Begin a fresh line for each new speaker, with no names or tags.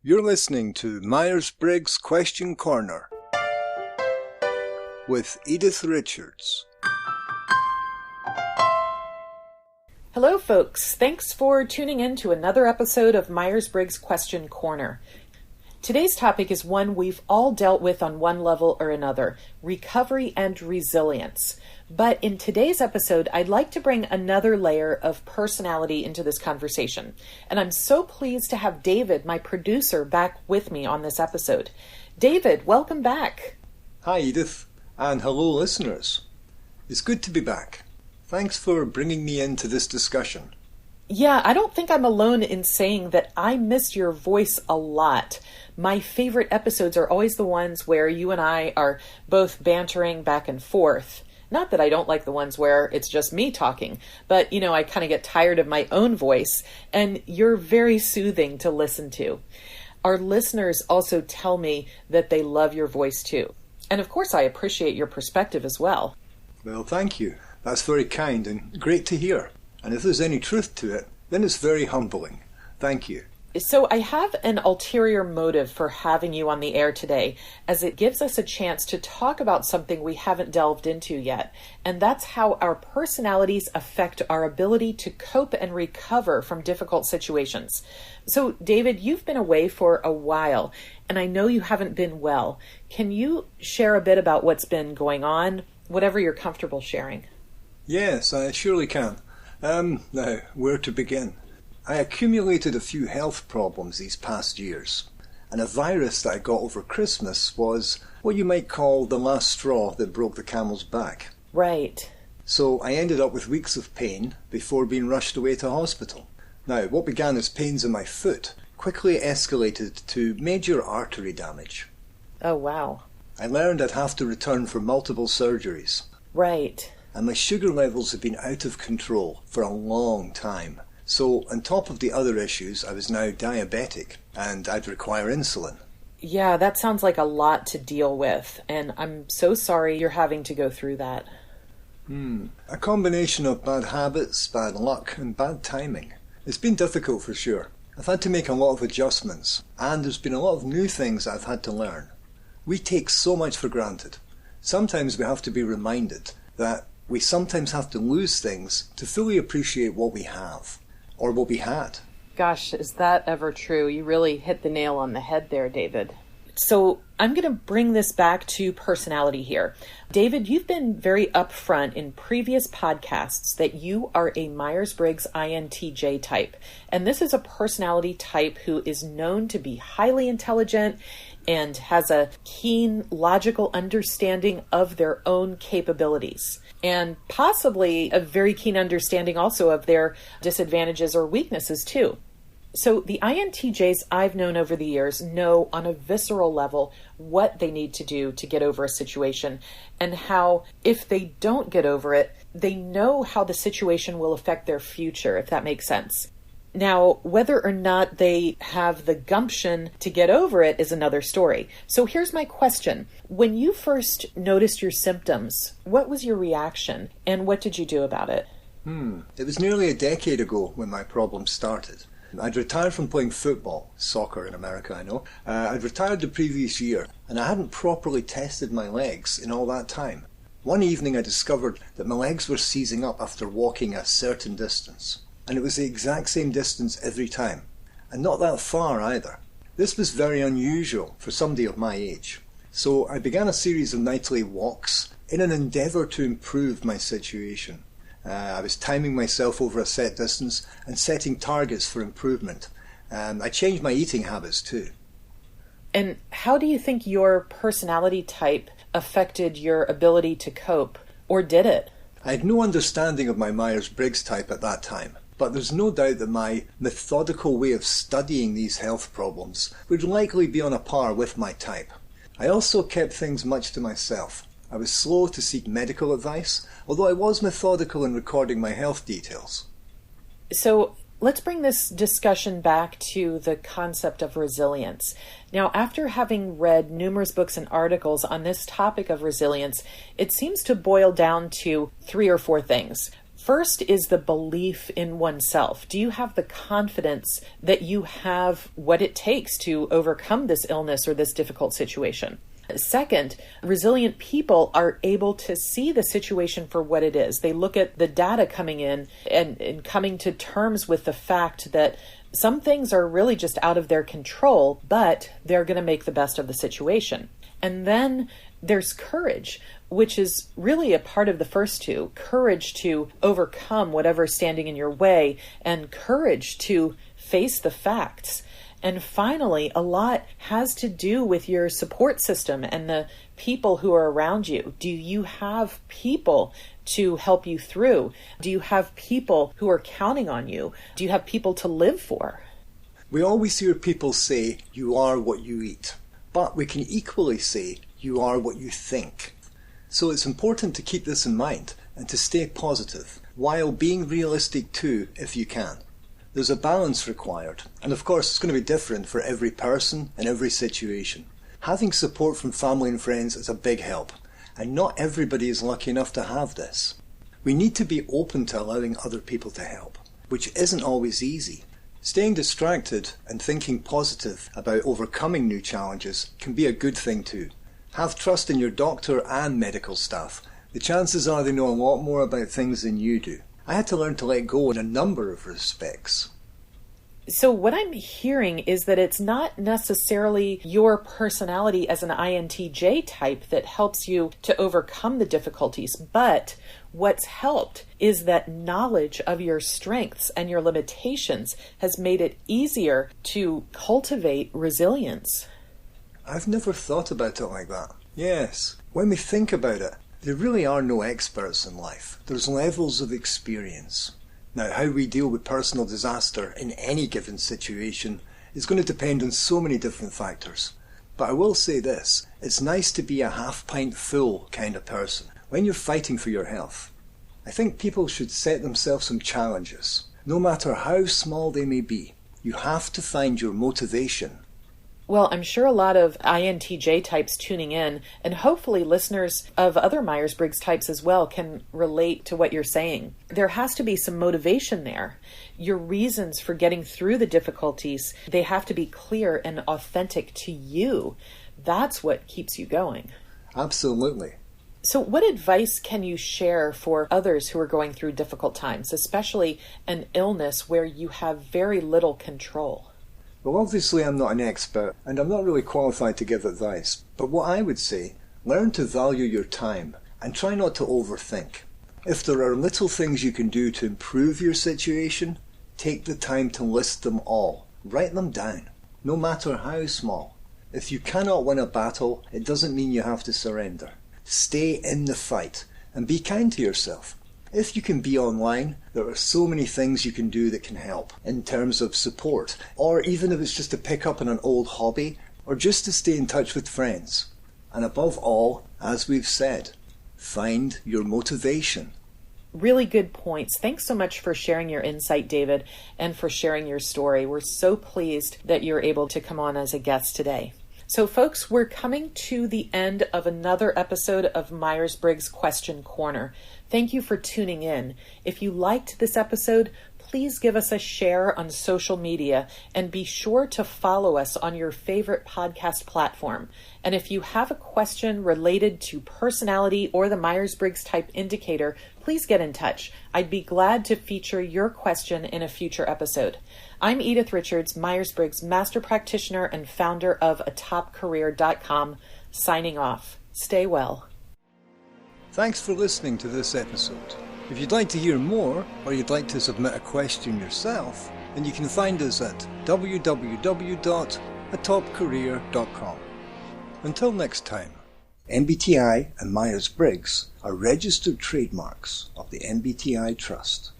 You're listening to Myers-Briggs Question Corner with Edythe Richards.
Hello, folks. Thanks for tuning in to another episode of Myers-Briggs Question Corner. Today's topic is one we've all dealt with on one level or another, recovery and resilience. But in today's episode, I'd like to bring another layer of personality into this conversation. And I'm so pleased to have David, my producer, back with me on this episode. David, welcome back.
Hi, Edythe, and hello, listeners. It's good to be back. Thanks for bringing me into this discussion.
Yeah, I don't think I'm alone in saying that I miss your voice a lot. My favorite episodes are always the ones where you and I are both bantering back and forth. Not that I don't like the ones where it's just me talking, but, I kind of get tired of my own voice, and you're very soothing to listen to. Our listeners also tell me that they love your voice too. And of course, I appreciate your perspective as well.
Well, thank you. That's very kind and great to hear. And if there's any truth to it, then it's very humbling. Thank you.
So I have an ulterior motive for having you on the air today, as it gives us a chance to talk about something we haven't delved into yet, and that's how our personalities affect our ability to cope and recover from difficult situations. So, David, you've been away for a while, and I know you haven't been well. Can you share a bit about what's been going on, whatever you're comfortable sharing?
Yes, I surely can. Now, where to begin? I accumulated a few health problems these past years, and a virus that I got over Christmas was what you might call the last straw that broke the camel's back.
Right.
So I ended up with weeks of pain before being rushed away to hospital. Now, what began as pains in my foot quickly escalated to major artery damage.
Oh, wow.
I learned I'd have to return for multiple surgeries.
Right.
And my sugar levels had been out of control for a long time. So, on top of the other issues, I was now diabetic, and I'd require insulin.
Yeah, that sounds like a lot to deal with, and I'm so sorry you're having to go through that.
A combination of bad habits, bad luck, and bad timing. It's been difficult for sure. I've had to make a lot of adjustments, and there's been a lot of new things I've had to learn. We take so much for granted. Sometimes we have to be reminded that we sometimes have to lose things to fully appreciate what we have. Or what we had.
Gosh, is that ever true? You really hit the nail on the head there, David. So I'm going to bring this back to personality here. David, you've been very upfront in previous podcasts that you are a Myers-Briggs INTJ type. And this is a personality type who is known to be highly intelligent and has a keen, logical understanding of their own capabilities. And possibly a very keen understanding also of their disadvantages or weaknesses too. So the INTJs I've known over the years know on a visceral level what they need to do to get over a situation, and how if they don't get over it, they know how the situation will affect their future, if that makes sense. Now, whether or not they have the gumption to get over it is another story. So here's my question. When you first noticed your symptoms, what was your reaction and what did you do about it?
It was nearly a decade ago when my problems started. I'd retired from playing football, soccer in America, I know. I'd retired the previous year, and I hadn't properly tested my legs in all that time. One evening I discovered that my legs were seizing up after walking a certain distance. And it was the exact same distance every time, and not that far either. This was very unusual for somebody of my age. So I began a series of nightly walks in an endeavour to improve my situation. I was timing myself over a set distance and setting targets for improvement. I changed my eating habits too.
And how do you think your personality type affected your ability to cope, or did it?
I had no understanding of my Myers-Briggs type at that time. But there's no doubt that my methodical way of studying these health problems would likely be on a par with my type. I also kept things much to myself. I was slow to seek medical advice, although I was methodical in recording my health details.
So let's bring this discussion back to the concept of resilience. Now, after having read numerous books and articles on this topic of resilience, it seems to boil down to 3 or 4 things. First is the belief in oneself. Do you have the confidence that you have what it takes to overcome this illness or this difficult situation? Second, resilient people are able to see the situation for what it is. They look at the data coming in and coming to terms with the fact that some things are really just out of their control, but they're going to make the best of the situation. And then there's courage, which is really a part of the first two. Courage to overcome whatever's standing in your way, and courage to face the facts. And finally, a lot has to do with your support system and the people who are around you. Do you have people to help you through? Do you have people who are counting on you? Do you have people to live for?
We always hear people say, you are what you eat. But we can equally say, you are what you think. So it's important to keep this in mind and to stay positive, while being realistic too, if you can. There's a balance required, and of course it's going to be different for every person and every situation. Having support from family and friends is a big help, and not everybody is lucky enough to have this. We need to be open to allowing other people to help, which isn't always easy. Staying distracted and thinking positive about overcoming new challenges can be a good thing too. Have trust in your doctor and medical staff. The chances are they know a lot more about things than you do. I had to learn to let go in a number of respects.
So what I'm hearing is that it's not necessarily your personality as an INTJ type that helps you to overcome the difficulties, but what's helped is that knowledge of your strengths and your limitations has made it easier to cultivate resilience.
I've never thought about it like that. Yes, when we think about it, there really are no experts in life. There's levels of experience. Now, how we deal with personal disaster in any given situation is going to depend on so many different factors. But I will say this, it's nice to be a half-pint full kind of person when you're fighting for your health. I think people should set themselves some challenges, no matter how small they may be. You have to find your motivation.
Well, I'm sure a lot of INTJ types tuning in, and hopefully listeners of other Myers-Briggs types as well can relate to what you're saying. There has to be some motivation there. Your reasons for getting through the difficulties, they have to be clear and authentic to you. That's what keeps you going.
Absolutely.
So what advice can you share for others who are going through difficult times, especially an illness where you have very little control?
Well, obviously I'm not an expert, and I'm not really qualified to give advice. But what I would say, learn to value your time, and try not to overthink. If there are little things you can do to improve your situation, take the time to list them all. Write them down, no matter how small. If you cannot win a battle, it doesn't mean you have to surrender. Stay in the fight, and be kind to yourself. If you can be online, there are so many things you can do that can help in terms of support, or even if it's just to pick up on an old hobby, or just to stay in touch with friends. And above all, as we've said, find your motivation.
Really good points. Thanks so much for sharing your insight, David, and for sharing your story. We're so pleased that you're able to come on as a guest today. So folks, we're coming to the end of another episode of Myers-Briggs Question Corner. Thank you for tuning in. If you liked this episode, please give us a share on social media and be sure to follow us on your favorite podcast platform. And if you have a question related to personality or the Myers-Briggs type indicator, please get in touch. I'd be glad to feature your question in a future episode. I'm Edythe Richards, Myers-Briggs Master Practitioner and founder of atopcareer.com, signing off. Stay well.
Thanks for listening to this episode. If you'd like to hear more, or you'd like to submit a question yourself, then you can find us at www.atopcareer.com. Until next time, MBTI and Myers-Briggs are registered trademarks of the MBTI Trust.